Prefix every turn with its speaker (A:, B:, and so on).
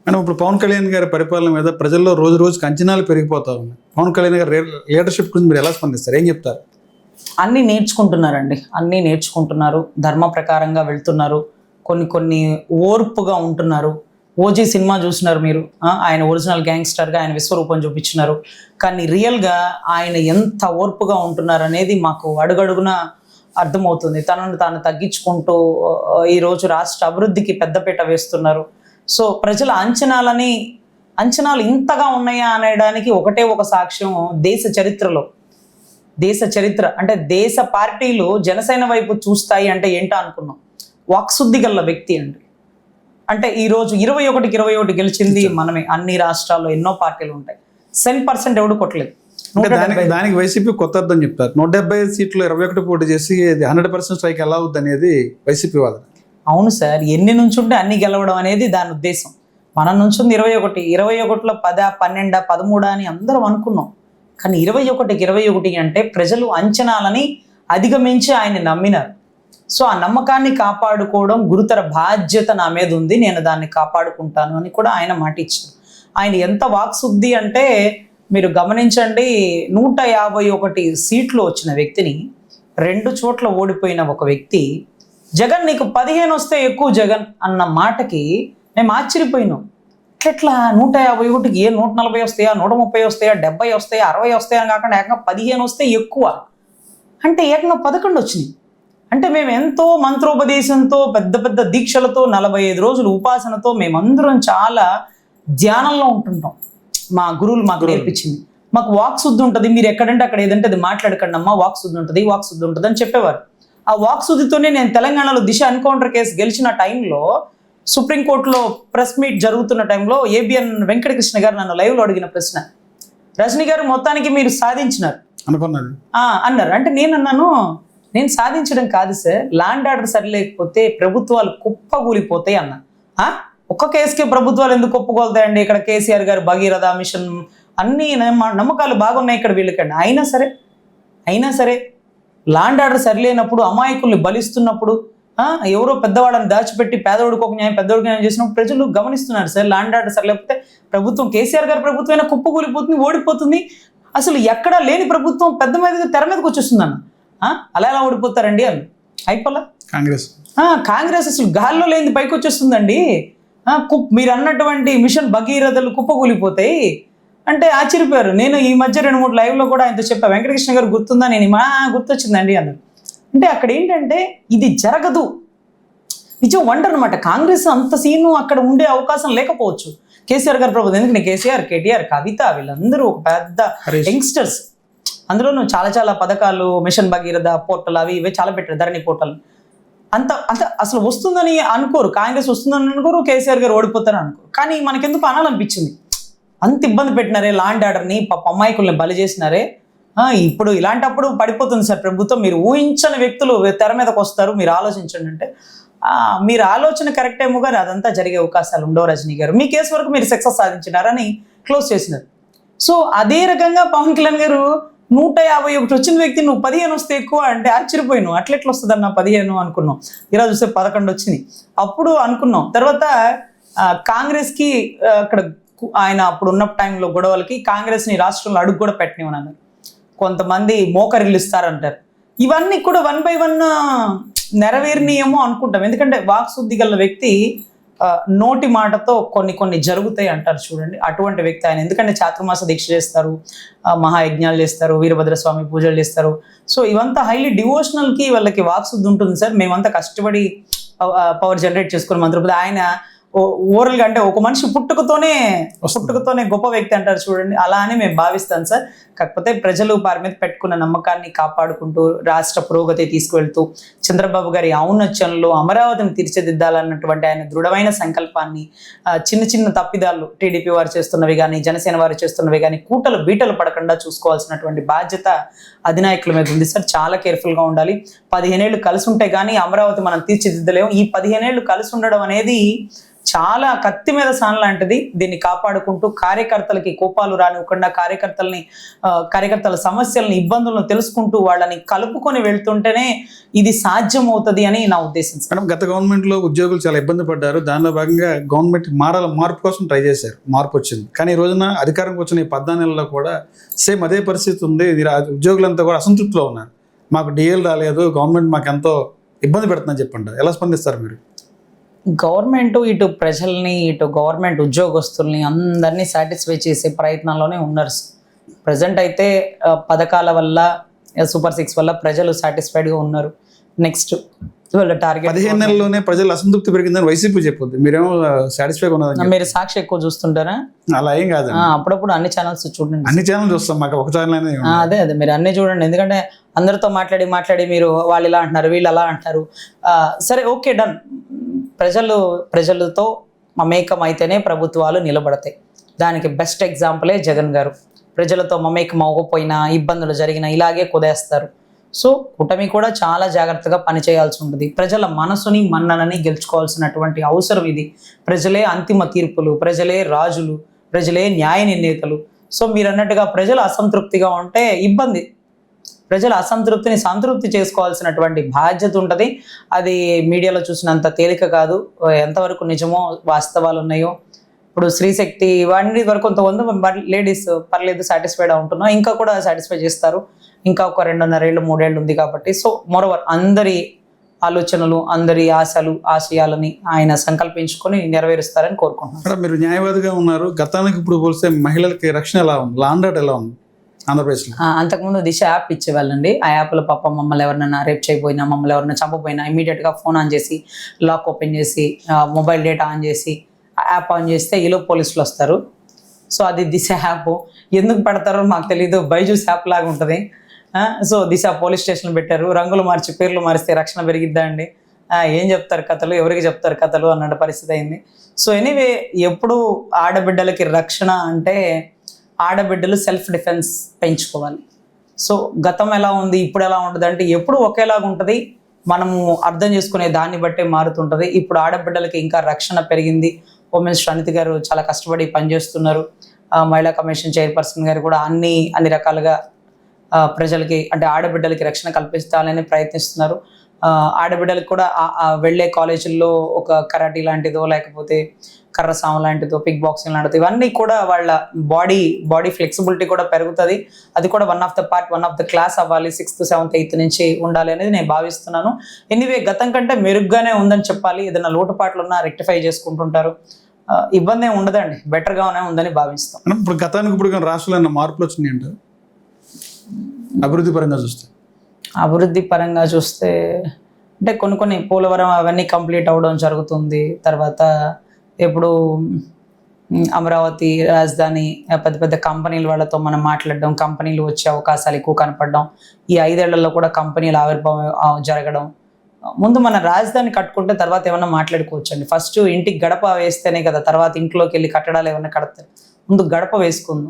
A: Madam, ఇప్పుడు పవన్ కళ్యాణ్ గారి పరిపాలన మీద ప్రజల్లో రోజు రోజుకి అంచనాలు పెరిగిపోతా ఉన్నాయి. పవన్ కళ్యాణ్ గారి లీడర్షిప్ గురించి మీరు ఎలా స్పందిస్తారు, ఏం చెప్తారు?
B: అన్నీ నేర్చుకుంటున్నారండి, అన్నీ నేర్చుకుంటున్నారు, ధర్మ ప్రకారంగా వెళ్తున్నారు, కొన్ని ఓర్పుగా ఉంటున్నారు. ఓజీ సినిమా చూసినారు మీరు, ఆయన ఒరిజినల్ గ్యాంగ్స్టర్గా ఆయన విశ్వరూపం చూపించినారు. కానీ రియల్గా ఆయన ఎంత ఓర్పుగా ఉంటున్నారు అనేది మాకు అడుగడుగున అర్థమవుతుంది. తనను తాను తగ్గించుకుంటూ ఈరోజు రాష్ట్ర అభివృద్ధికి పెద్దపీట వేస్తున్నారు. సో ప్రజల అంచనాలు ఇంతగా ఉన్నాయా అనడానికి ఒకటే ఒక సాక్ష్యం దేశ చరిత్ర అంటే దేశ పార్టీలు జనసేన వైపు చూస్తాయి అంటే ఏంటో అనుకున్నాం. వాక్శుద్ధి గల వ్యక్తి అండి. అంటే ఈరోజు 21 గెలిచింది మనమే. అన్ని రాష్ట్రాల్లో ఎన్నో పార్టీలు ఉంటాయి, 10% ఎవడు కొట్టలేదు.
A: దానికి వైసీపీ కొత్త అర్థం చెప్తారు. 175 సీట్లు 21 పోటీ చేసి 100% స్ట్రైక్ ఎలా అవుద్ది అనేది వైసీపీ వాదన.
B: అవును సార్, ఎన్ని నుంచి ఉంటే అన్ని గెలవడం అనేది దాని ఉద్దేశం. మన నుంచి 21లో 10, 12, 13 అని అందరం అనుకున్నాం. కానీ 21 అంటే ప్రజలు అంచనాలని అధిగమించి ఆయన నమ్మినారు. సో ఆ నమ్మకాన్ని కాపాడుకోవడం గురుతర బాధ్యత నా మీద ఉంది, నేను దాన్ని కాపాడుకుంటాను అని కూడా ఆయన మాట ఇచ్చారు. ఆయన ఎంత వాక్శుద్ధి అంటే మీరు గమనించండి, 151 సీట్లు వచ్చిన వ్యక్తిని 2 చోట్ల ఓడిపోయిన ఒక వ్యక్తి, జగన్ నీకు 15 వస్తే ఎక్కువ జగన్ అన్న మాటకి మేము ఆశ్చర్యపోయినాం. ఎట్లా 151కి 140 వస్తాయా, 130 వస్తాయా, 70 వస్తాయా, 60 వస్తాయా అని కాకుండా ఏకంగా 15 వస్తే ఎక్కువ అంటే ఏకంగా 11 వచ్చినాయి. అంటే మేము ఎంతో మంత్రోపదేశంతో పెద్ద దీక్షలతో 45 రోజులు ఉపాసనతో మేమందరం చాలా ధ్యానంలో ఉంటుంటాం. మా గురువులు మాకు నేర్పించింది. మాకు వాక్శుద్ధి ఉంటుంది, మీరు ఎక్కడంటే అక్కడ ఏదంటే అది మాట్లాడకండి అమ్మా, వాక్శుద్ధి ఉంటుంది అని చెప్పేవారు. ఆ వాక్శుద్ధితోనే నేను తెలంగాణలో దిశ ఎన్కౌంటర్ కేసు గెలిచిన టైంలో, సుప్రీంకోర్టులో ప్రెస్ మీట్ జరుగుతున్న టైంలో ఏబిఎన్ వెంకటకృష్ణ గారు నన్ను లైవ్లో అడిగిన ప్రశ్న, రజనీ గారు మొత్తానికి మీరు సాధించినారు అన్నారు. అంటే నేను సాధించడం కాదు సార్, ల్యాండ్ ఆర్డర్ సరిలేకపోతే ప్రభుత్వాలు కుప్పగూలిపోతాయి అన్న. ఒక్క కేసుకే ప్రభుత్వాలు ఎందుకు కుప్పగోలుతాయండి? ఇక్కడ కేసీఆర్ గారు భగీరథ మిషన్ అన్ని నమ్మకాలు బాగున్నాయి ఇక్కడ వీళ్ళకండి. అయినా సరే ల్యాండ్ ఆర్డర్ సరిలేనప్పుడు, అమాయకుల్ని బలిస్తున్నప్పుడు, ఎవరో పెద్దవాళ్ళని దాచిపెట్టి పేదోడికి ఒక న్యాయం పెద్దోడికి న్యాయం చేసినప్పుడు ప్రజలు గమనిస్తున్నారు సార్. ల్యాండ్ ఆర్డర్ సరిలేకపోతే ప్రభుత్వం, కేసీఆర్ గారి ప్రభుత్వం అయినా కుప్పగూలిపోతుంది, ఓడిపోతుంది. అసలు ఎక్కడా లేని ప్రభుత్వం తెర మీదకి వచ్చేస్తుంది అన్న. అలా ఎలా ఓడిపోతారండి అని అయిపోలా. కాంగ్రెస్ అసలు గాల్లో లేని పైకి వచ్చేస్తుందండి. మీరు అన్నటువంటి మిషన్ భగీరథలు కుప్పకూలిపోతాయి అంటే ఆశ్చర్యపోయారు. నేను ఈ మధ్య 2-3 లైవ్లో కూడా ఆయనతో చెప్పా, వెంకటకృష్ణ గారు గుర్తుందా? నేను గుర్తొచ్చిందండి అన్నారు. అంటే అక్కడ ఏంటంటే ఇది జరగదు, నిజం వండర్ అనమాట. కాంగ్రెస్ అంత సీను అక్కడ ఉండే అవకాశం లేకపోవచ్చు కేసీఆర్ గారి ప్రభుత్వం. ఎందుకంటే కేసీఆర్, కేటీఆర్, కవిత వీళ్ళందరూ ఒక పెద్ద యంగ్స్టర్స్. అందులోనూ చాలా పథకాలు, మిషన్ భగీరథ, పోర్టల్ అవి ఇవే చాలా పెట్టారు, ధరణి పోర్టల్. అంత అసలు వస్తుందని అనుకోరు, కాంగ్రెస్ వస్తుందని అనుకోరు, కేసీఆర్ గారు ఓడిపోతారని అనుకోరు. కానీ మనకెందుకు అనాలనిపించింది, అంత ఇబ్బంది పెట్టినారే, ల్యాండ్ ఆర్డర్ని అమ్మాయికుల్ని బలి చేసినారే. ఇప్పుడు ఇలాంటప్పుడు పడిపోతుంది సార్ ప్రభుత్వం. మీరు ఊహించని వ్యక్తులు తెర మీదకి వస్తారు, మీరు ఆలోచించండి అంటే మీరు ఆలోచన కరెక్ట్ ఏమో గారు అదంతా జరిగే అవకాశాలు ఉండవు. రజనీ గారు మీ కేసు వరకు మీరు సక్సెస్ సాధించినారని క్లోజ్ చేసినారు. సో అదే రకంగా పవన్ కళ్యాణ్ గారు 151 వచ్చిన వ్యక్తి నువ్వు 15 వస్తే ఎక్కువ అంటే ఆశ్చర్యపోయినావు. అట్లెట్లా వస్తుంది అన్న 15 అనుకున్నాం. ఇలా చూస్తే 11 వచ్చింది. అప్పుడు అనుకున్నాం. తర్వాత కాంగ్రెస్కి అక్కడ ఆయన అప్పుడు ఉన్న టైంలో గొడవలకి కాంగ్రెస్ని రాష్ట్రంలో అడుగు కూడా పెట్టనివ్వను. కొంతమంది మోకరిల్లు ఇస్తారంటారు. ఇవన్నీ కూడా 1 by 1 నెరవేరినాయేమో అనుకుంటాం. ఎందుకంటే వాక్శుద్ధి గల వ్యక్తి నోటి మాటతో కొన్ని జరుగుతాయి అంటారు చూడండి, అటువంటి వ్యక్తి ఆయన. ఎందుకంటే చాతుర్మాస దీక్ష చేస్తారు, మహాయజ్ఞాలు చేస్తారు, వీరభద్రస్వామి పూజలు చేస్తారు. సో ఇవంతా హైలీ డివోషనల్కి వాళ్ళకి వాక్శుద్ధి ఉంటుంది సార్. మేమంతా కష్టపడి పవర్ జనరేట్ చేసుకుని మంత్రులు. ఆయన ఓవరాల్గా అంటే ఒక మనిషి పుట్టుకతోనే గొప్ప వ్యక్తి అంటారు చూడండి, అలా అని మేము భావిస్తాం సార్. కాకపోతే ప్రజలు వారి మీద పెట్టుకున్న నమ్మకాన్ని కాపాడుకుంటూ రాష్ట్ర పురోగతి తీసుకువెళ్తూ చంద్రబాబు గారి ఔన్నత్యంలో అమరావతిని తీర్చిదిద్దాలన్నటువంటి ఆయన దృఢమైన సంకల్పాన్ని, చిన్న తప్పిదాలు టీడీపీ వారు చేస్తున్నవి కానీ, జనసేన వారు చేస్తున్నవి కానీ కూటలు బీటలు పడకుండా చూసుకోవాల్సినటువంటి బాధ్యత అధినాయకుల మీద ఉంది సార్. చాలా కేర్ఫుల్గా ఉండాలి. 15 ఏళ్ళు కలిసి ఉంటే కానీ అమరావతి మనం తీర్చిదిద్దలేము. ఈ 15 ఏళ్ళు కలిసి ఉండడం అనేది చాలా కత్తి మీద సాన్ లాంటిది. దీన్ని కాపాడుకుంటూ కార్యకర్తలకి కోపాలు రానివ్వకుండా కార్యకర్తల సమస్యలను, ఇబ్బందులను తెలుసుకుంటూ వాళ్ళని కలుపుకొని వెళ్తుంటేనే ఇది సాధ్యం అవుతుంది అని నా ఉద్దేశం.
A: మేడం, గత గవర్నమెంట్లో ఉద్యోగులు చాలా ఇబ్బంది పడ్డారు. దానిలో భాగంగా గవర్నమెంట్ మార్పు కోసం ట్రై చేశారు, మార్పు వచ్చింది. కానీ ఈ రోజున అధికారంకి వచ్చిన ఈ 14 నెలల్లో కూడా సేమ్ అదే పరిస్థితి ఉంది. ఉద్యోగులంతా కూడా అసంతృప్తిలో ఉన్నారు. మాకు డిఎల్ రాలేదు, గవర్నమెంట్ మాకు ఎంతో ఇబ్బంది పెడుతుందని చెప్పండి. ఎలా స్పందిస్తారు మీరు?
B: గవర్నమెంట్ ఇటు ప్రజల్ని, ఇటు గవర్నమెంట్ ఉద్యోగస్తుల్ని అందరినీ సాటిస్ఫై చేసే ప్రయత్నంలోనే ఉన్నారు. ప్రజెంట్ అయితే పథకాల వల్ల, సూపర్ 6 వల్ల ప్రజలు సాటిస్ఫైడ్గా ఉన్నారు. నెక్స్ట్ వాళ్ళ టార్గెట్
A: 15 నెలల్లోనే ప్రజలు అసంతృప్తి పెరిగిందని వైసీపీ చెప్పొద్దు, మీరేమో సాటిస్ఫైగా ఉన్నదని.
B: మీరు సాక్షి ఎక్కువ చూస్తుంటారా?
A: అలా ఏం కాదు,
B: అప్పుడప్పుడు అన్ని ఛానల్స్ చూడండి.
A: అన్ని ఛానల్ చూస్తాం, మాకు ఒక ఛానల్ అనేది.
B: అదే మీరు అన్ని చూడండి. ఎందుకంటే అందరితో మాట్లాడి మీరు వాళ్ళు ఇలా అంటున్నారు, వీళ్ళు అలా అంటున్నారు. సరే, ఓకే, డన్. ప్రజలతో మమేకం అయితేనే ప్రభుత్వాలు నిలబడతాయి. దానికి బెస్ట్ ఎగ్జాంపులే జగన్ గారు. ప్రజలతో మమేకం అవ్వకపోయినా, ఇబ్బందులు జరిగినా ఇలాగే కుదేస్తారు. సో కూటమి కూడా చాలా జాగ్రత్తగా పనిచేయాల్సి ఉంటుంది. ప్రజల మనసుని, మన్ననని గెలుచుకోవాల్సినటువంటి అవసరం ఇది. ప్రజలే అంతిమ తీర్పులు, ప్రజలే రాజులు, ప్రజలే న్యాయ నిర్ణేతలు. సో మీరు అన్నట్టుగా ప్రజలు అసంతృప్తిగా ఉంటే ఇబ్బంది. ప్రజల అసంతృప్తిని సంతృప్తి చేసుకోవాల్సినటువంటి బాధ్యత ఉంటుంది. అది మీడియాలో చూసినంత తేలిక కాదు. ఎంతవరకు నిజమో, వాస్తవాలు ఉన్నాయో. ఇప్పుడు స్త్రీశక్తి వాటి వరకు కొంతమంది లేడీస్ పర్లేదు సాటిస్ఫైడ్ ఉంటున్నాం, ఇంకా కూడా సాటిస్ఫై చేస్తారు. ఇంకా ఒక 2.5 ఏళ్ళు 3 ఏళ్ళు ఉంది కాబట్టి. సో మోరోవర్ అందరి ఆలోచనలు, అందరి ఆశయాలని ఆయన సంకల్పించుకొని నెరవేరుస్తారని కోరుకుంటున్నాను.
A: మీరు న్యాయవాదిగా ఉన్నారు. గతానికి ఇప్పుడు పోలిస్తే మహిళలకి రక్షణ ఎలా ఉంది? లా అండ్ ఆర్డర్ ఎలా ఉంది ఆంధ్రప్రదేశ్లో?
B: అంతకుముందు దిశ యాప్ ఇచ్చేవాళ్ళండి. ఆ యాప్లో పాప మమ్మల్ని ఎవరైనా రేప్ చేయబోయినా, మమ్మల్ని ఎవరైనా చంపపోయినా ఇమీడియట్గా ఫోన్ ఆన్ చేసి, లాక్ ఓపెన్ చేసి, మొబైల్ డేటా ఆన్ చేసి, యాప్ ఆన్ చేస్తే ఈలో పోలీసులు వస్తారు. సో అది దిశ యాప్. ఎందుకు పెడతారో మాకు తెలీదు, బైజూస్ యాప్ లాగా ఉంటుంది. సో దిశ పోలీస్ స్టేషన్ పెట్టారు, రంగులు మార్చి పేర్లు మారిస్తే రక్షణ పెరిగిద్దా అండి? ఏం చెప్తారు కథలు, ఎవరికి చెప్తారు కథలు అన్నట్టు పరిస్థితి అయింది. సో ఎనీవే, ఎప్పుడు ఆడబిడ్డలకి రక్షణ అంటే ఆడబిడ్డలు సెల్ఫ్ డిఫెన్స్ పెంచుకోవాలి. సో గతం ఎలా ఉంది, ఇప్పుడు ఎలా ఉంటుంది అంటే ఎప్పుడు ఒకేలాగా ఉంటుంది. మనము అర్థం చేసుకునే దాన్ని బట్టే మారుతుంటుంది. ఇప్పుడు ఆడబిడ్డలకి ఇంకా రక్షణ పెరిగింది. హోమ్ మినిస్టర్ అనిత గారు చాలా కష్టపడి పనిచేస్తున్నారు. మహిళా కమిషన్ చైర్పర్సన్ గారు కూడా అన్ని రకాలుగా ప్రజలకి అంటే ఆడబిడ్డలకి రక్షణ కల్పించాలని ప్రయత్నిస్తున్నారు. ఆడబిడ్డలకు కూడా వెళ్ళే కాలేజీల్లో ఒక కరాటీ లాంటిదో, లేకపోతే కర్రసాము లాంటిదో, పిక్ బాక్సింగ్ లాంటిదో, ఇవన్నీ కూడా వాళ్ళ బాడీ ఫ్లెక్సిబిలిటీ కూడా పెరుగుతుంది. అది కూడా వన్ ఆఫ్ ద క్లాస్ అవ్వాలి. 6th 7th 8th నుంచి ఉండాలి అనేది నేను భావిస్తున్నాను. ఎనీవే, గతం కంటే మెరుగ్గానే ఉందని చెప్పాలి. ఏదైనా లోటుపాట్లు ఉన్నా రెక్టిఫై చేసుకుంటుంటారు. ఇబ్బంది ఏమి ఉండదండి, బెటర్గానే ఉందని భావిస్తాం.
A: ఇప్పుడు గతానికి ఇప్పుడు రాష్ట్రంలో మార్పులు వచ్చినాయంట
B: అభివృద్ధి పరంగా చూస్తే అంటే కొన్ని పోలవరం అవన్నీ కంప్లీట్ అవ్వడం జరుగుతుంది. తర్వాత ఇప్పుడు అమరావతి రాజధాని, పెద్ద పెద్ద కంపెనీల వాళ్ళతో మనం మాట్లాడడం, కంపెనీలు వచ్చే అవకాశాలు ఎక్కువ కనపడడం, ఈ 5 ఏళ్లలో కూడా కంపెనీల ఆవిర్భావం జరగడం. ముందు మన రాజధాని కట్టుకుంటే తర్వాత ఏమన్నా మాట్లాడుకోవచ్చండి. ఫస్ట్ ఇంటికి గడప వేస్తేనే కదా తర్వాత ఇంట్లోకి వెళ్ళి కట్టడాలు ఏమన్నా కడతారు. ముందు గడప వేసుకుందాం.